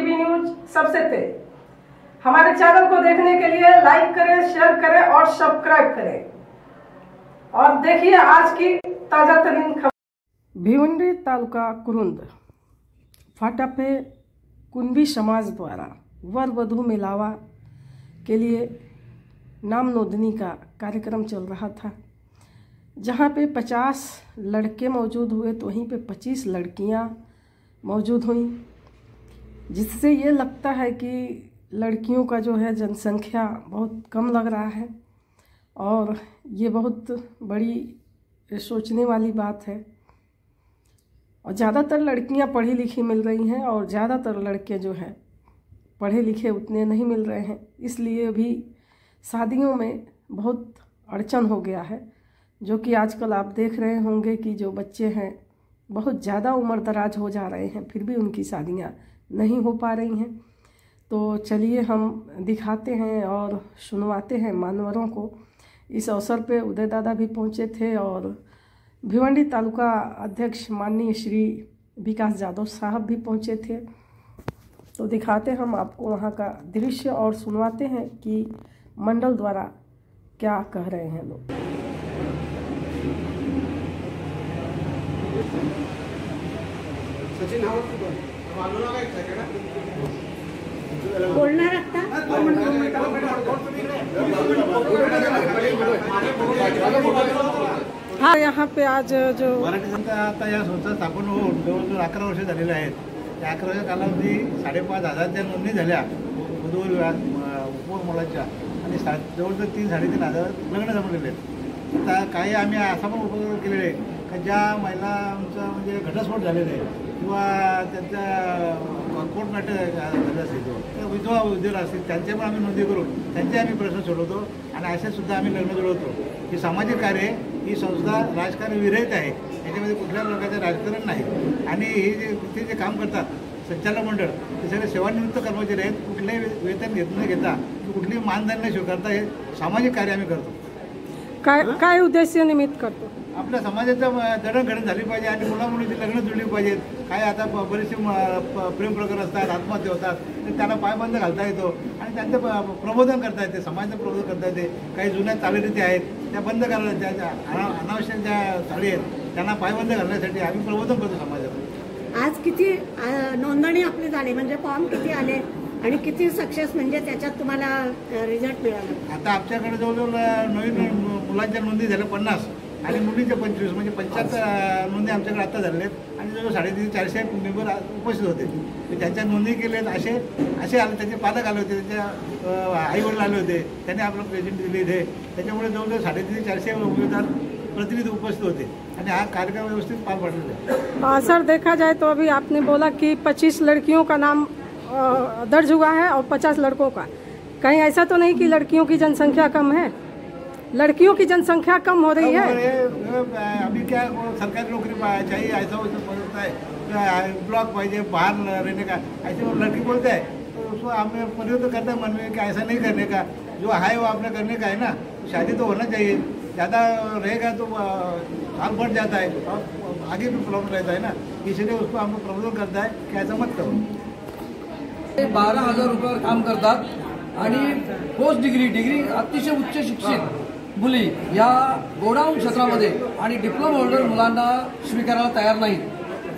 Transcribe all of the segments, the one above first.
TV news सबसे तेज। हमारे चैनल को देखने के लिए लाइक करें, शेयर करें और सब्सक्राइब करें और देखिए आज की ताजा तरीन खबर। भिवंडी तालुका कुरुंद फाटा पे कुंभी समाज द्वारा वर वधू मिलावा के लिए नाम नोंदनी का कार्यक्रम चल रहा था, जहां पे 50 लड़के मौजूद हुए तो वहीं पे 25 लड़कियां मौजूद हुई, जिससे ये लगता है कि लड़कियों का जो है जनसंख्या बहुत कम लग रहा है और ये बहुत बड़ी सोचने वाली बात है। और ज़्यादातर लड़कियां पढ़ी लिखी मिल रही हैं और ज़्यादातर लड़के जो हैं पढ़े लिखे उतने नहीं मिल रहे हैं, इसलिए भी शादियों में बहुत अड़चन हो गया है। जो कि आजकल आप देख रहे होंगे कि जो बच्चे हैं बहुत ज़्यादा उम्र दराज हो जा रहे हैं, फिर भी उनकी शादियां नहीं हो पा रही हैं। तो चलिए हम दिखाते हैं और सुनवाते हैं मान्यवरों को। इस अवसर पे उदय दादा भी पहुंचे थे और भिवंडी तालुका अध्यक्ष माननीय श्री विकास यादव साहब भी पहुंचे थे। तो दिखाते हम आपको वहां का दृश्य और सुनवाते हैं कि मंडल द्वारा क्या कह रहे हैं लोग। बोलना रखता हाँ, यहाँ पे आज जो मराठी जनता आता या संस्था स्थापन होऊन जवळजवळ 11 वर्ष झालेले आहेत। त्या 11 वर्ष कालावधी 5,500 नोंदणी झाल्या वधू मुलांच्या आणि जवळजवळ 3-3.5 हजार लग्न जमलेले आहेत। आता काही आम्ही असा पण उपक्रम केलेले आहे की ज्या महिलांचा म्हणजे घटस्फोट झालेला आहे किंवा त्यांच्या कोर्ट मॅटर झालं असेल तर विधवा उद्योग असतील त्यांचे पण आम्ही नोंदणी करून त्यांचे आम्ही प्रश्न सोडवतो आणि असे सुद्धा आम्ही लग्न जुळवतो। ही सामाजिक कार्य ही संस्था राजकारण विरहित आहे, याच्यामध्ये कुठल्याच प्रकारचे राजकारण नाही आणि हे जे जे काम करतात संचालक मंडळ ते सगळे सेवानिवृत्त कर्मचारी आहेत, कुठलेही वेतन न घेता कुठलीही मानधन न स्वीकारता हे सामाजिक कार्य आम्ही करतो। काय उद्देश निमित्त करतो? आपल्या समाजाचं जडणघडण झाली पाहिजे आणि मुलामुलीची लग्न जुळली पाहिजेत। काही आता बरेचसे प्रेम प्रकरण असतात, आत्महत्या होतात, तर त्यांना पायबंद घालता येतो आणि त्यांचं प्रबोधन करता येते, समाजाचं प्रबोधन करता येते। काही जुन्या चालीरीती आहेत त्या बंद करायला, त्या अनावश्यक ज्या चाली आहेत त्यांना पायबंद घालण्यासाठी आम्ही प्रबोधन करतो समाजात। आज किती नोंदणी आपली झाली, म्हणजे फॉर्म किती आले आणि किती सक्सेस म्हणजे त्याच्यात तुम्हाला रिझल्ट मिळाला? आता आमच्याकडे जवळजवळ नवीन मुलांच्या नोंदी झाल्या 50 आणि मुलींच्या 25 म्हणजे 75 नोंदी आमच्याकडे आता झालेल्या आहेत आणि जवळ 350-400 मेंबर उपस्थित होते। त्यांच्या नोंदी केलेत असे आले, त्यांचे पालक आले होते, त्यांच्या आईवडील आले होते, त्यांनी आपलं प्रेझेंट दिले इथे। त्याच्यामुळे जवळजवळ 350-400 उमेदवार प्रतिनिधि उपस्थित होते आणि हा कार्यक्रम व्यवस्थित पार पडलेला है। सर, देखा जाए तो अभी आपने बोला कि 25 लड़कियों का नाम दर्ज हुआ है और 50 लड़कों का। कहीं ऐसा तो नहीं कि लड़कियों की जनसंख्या कम है? लड़कियों की जनसंख्या कम हो रही है। अभी क्या सरकारी नौकरी चाहिए, ऐसा होता है ब्लॉक पाइए बाहर रहने का, ऐसे वो लड़की बोलते हैं तो उसको हमें परिवर्तन करता है मन में कि ऐसा नहीं करने का, जो है वो आपने करने का है ना। शादी तो होना चाहिए, ज़्यादा रहेगा तो हाल बढ़ जाता है और आगे भी प्रॉब्लम रहता है ना, इसलिए उसको हम प्रबोधन करता है कि ऐसा मत करो। 12,000 रुपयावर काम करतात आणि पोस्ट डिग्री अतिशय उच्च शिक्षित मुली या गोडाऊन क्षेत्रामध्ये आणि डिप्लोमा होल्डर मुलांना स्वीकारायला तयार नाहीत,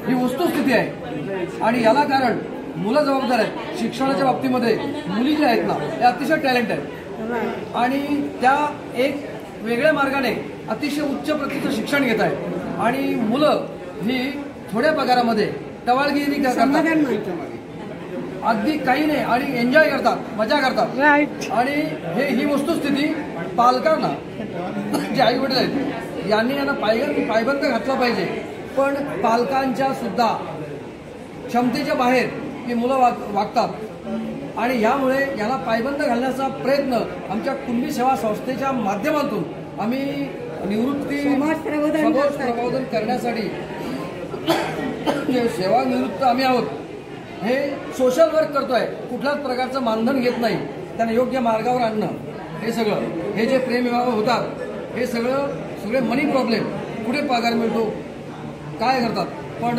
ही वस्तुस्थिती आहे। आणि याला कारण मुलं जबाबदार आहेत। शिक्षणाच्या बाबतीमध्ये मुली ज्या आहेत ना त्या अतिशय टॅलेंट आहेत आणि त्या एक वेगळ्या मार्गाने अतिशय उच्च प्रतीचं शिक्षण घेत आहेत आणि मुलं ही थोड्या पगारामध्ये टवाळगिरी करतात, अगदी काही नाही आणि एन्जॉय करतात, मजा करतात। आणि ही वस्तुस्थिती पालकांना जे आई वडील आहेत यांनी यांना पायबंद घातला पाहिजे, पण पालकांच्या सुद्धा क्षमतेच्या बाहेर ही मुलं वागतात आणि यामुळे याला पायबंद घालण्याचा प्रयत्न आमच्या कुंभी सेवा संस्थेच्या माध्यमातून आम्ही निवृत्ती समाज प्रबोधन करण्यासाठी जे सेवानिवृत्त आम्ही आहोत हे सोशल वर्क करतोय। कुठल्याच प्रकारचं मानधन घेत नाही, त्यांना योग्य मार्गावर आणणं, हे सगळं हे जे प्रेमविवाह होतात हे सगळे मनी प्रॉब्लेम, कुठे पगार मिळतो, काय करतात, पण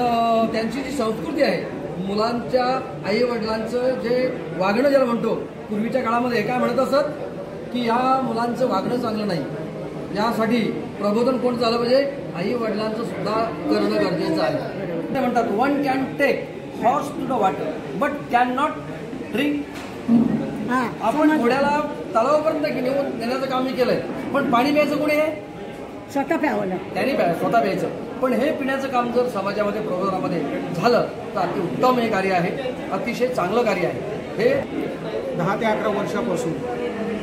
त्यांची जी संस्कृती आहे मुलांच्या आई वडिलांचं जे वागणं ज्याला म्हणतो, पूर्वीच्या काळामध्ये काय म्हणत असत की या मुलांचं वागणं चांगलं नाही, यासाठी प्रबोधन कोण झालं पाहिजे, आई वडिलांचं सुद्धा करणं गरजेचं आहे. ते म्हणतात one can take horse to the water but can not drink. आपण घोड्याला तलावापर्यंत नेऊन नेण्याचं काम मी केलंय, पण पाणी प्यायचं कोणी आहे, स्वतः प्यावं त्यांनी स्वतः प्यायचं. पण हे पिण्याचं काम जर समाजामध्ये प्रबोधनामध्ये झालं तर अतिउत्तम हे कार्य आहे, अतिशय चांगलं कार्य आहे. हे 10 ते 11 वर्षापासून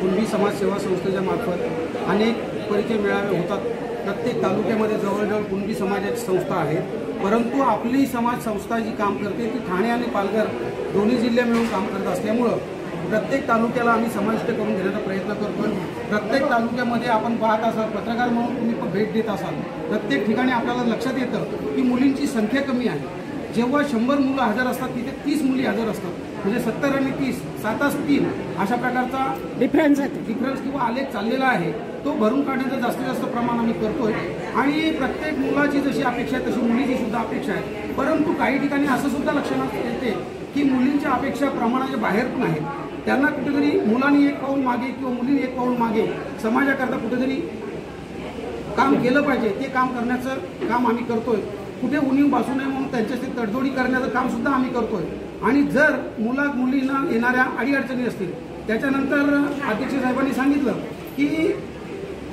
कुणबी समाज सेवा संस्थेच्या मार्फत अनेक परिचय मेळावे होतात. प्रत्येक तालुक्यामध्ये जवळजवळ कुणबी समाजाची संस्था आहे, परंतु आपली समाज संस्था जी काम करते ती ठाणे आणि पालघर दोन्ही जिल्हे मिळून काम करत असल्यामुळं प्रत्येक तालुक्याला आम्ही समाविष्ट करून घेण्याचा प्रयत्न करतो. प्रत्येक तालुक्यामध्ये आपण पाहत असाल, पत्रकार म्हणून तुम्ही पण भेट देत असाल, प्रत्येक ठिकाणी आपल्याला लक्षात येतं की मुलींची संख्या कमी आहे. जेव्हा 100 मुलं हजर असतात तिथे 30 मुली हजर असतात, म्हणजे 70 आणि 30 7 3 अशा प्रकारचा डिफरन्स किंवा आलेख चाललेला आहे. तो भरून काढण्याचं जास्तीत जास्त प्रमाण आम्ही करतोय. आणि प्रत्येक मुलाची जशी अपेक्षा आहे तशी मुलीची सुद्धा अपेक्षा आहे. परंतु काही ठिकाणी असं सुद्धा लक्षणात येते की मुलींच्या अपेक्षा प्रमाणाच्या बाहेर पण आहेत. त्यांना कुठेतरी मुलांनी एक पाऊल मागे किंवा मुलींनी एक पाऊल मागे समाजाकरता कुठेतरी काम केलं पाहिजे, ते काम करण्याचं काम आम्ही करतोय. कुठे उणीव भासू नये म्हणून त्यांच्याशी तडजोडी करण्याचं काम सुद्धा आम्ही करतोय. आणि जर मुलींना येणाऱ्या अडीअडचणी असतील, त्याच्यानंतर अध्यक्ष साहेबांनी सांगितलं की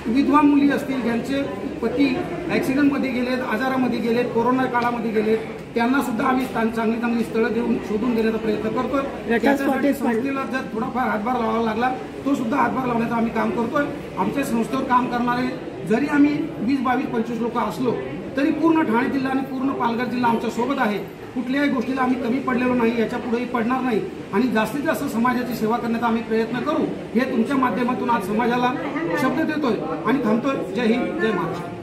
विधवा मुली असतील ज्यांचे पती ॲक्सिडेंटमध्ये गेलेत, आजारामध्ये गेलेत, कोरोना काळामध्ये गेलेत, त्यांना सुद्धा आम्ही चांगली चांगली स्थळं देऊन शोधून देण्याचा प्रयत्न करतोय. त्याच्यासाठी संस्थेला जर थोडाफार हातभार लावावा लागला तो सुद्धा हातभार लावण्याचं आम्ही काम करतोय. आमच्या संस्थेवर काम करणारे जरी आम्ही 20, 22, 25 लोक असलो तरी पूर्ण ठाणे जिल्हा आणि पूर्ण पालघर जिल्हा आमच्या सोबत आहे. कुठल्याही गोष्टीला आम्ही कमी पडलेलो नाही, याच्या पुढेही पडणार नाही. आणि जास्तीत जास्त समाजाची सेवा करण्याचा आम्ही प्रयत्न करू, हे तुमच्या माध्यमातून आज समाजाला शब्द देतोय आणि थांबतोय. जय हिंद, जय महाराष्ट्र.